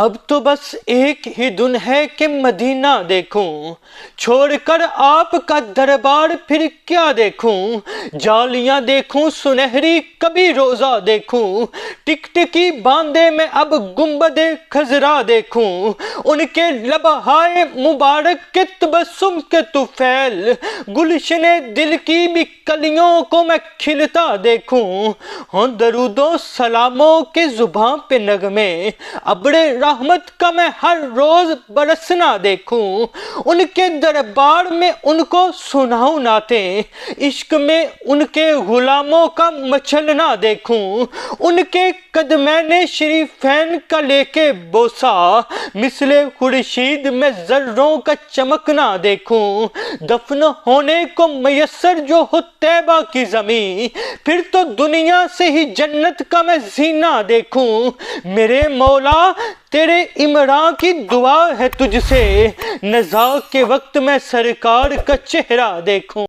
اب تو بس ایک ہی دن ہے کہ مدینہ دیکھوں، چھوڑ کر آپ کا دربار پھر کیا دیکھوں، جالیاں دیکھوں سنہری کبھی روزہ دیکھوں، ٹکٹکی باندھے میں اب گنبد خضرا دیکھوں، ان کے لبہائے مبارک کے تبسم کے طفیل، گلشن دل کی بھی کلیوں کو میں کھلتا دیکھوں، ہوں درود و سلاموں کے زباں پہ نغمے، ابر رحمت کا میں ہر روز برسنا دیکھوں، ان کے دربار میں ان کو سناؤں نعتیں، عشق میں ان کے غلاموں کا مچلنا دیکھوں، ان کے قدمین شریفین کا لے کے بوسہ، مثل خورشید میں ذروں کا چمکنا دیکھوں، دفن ہونے کو میسر جو ہو طیبہ کی زمین، پھر تو دنیا سے ہی جنت کا میں زینہ دیکھوں، میرے مولا تیرے امراء کی دعا ہے تجھ سے، نزاع کے وقت میں سرکار کا چہرہ دیکھوں۔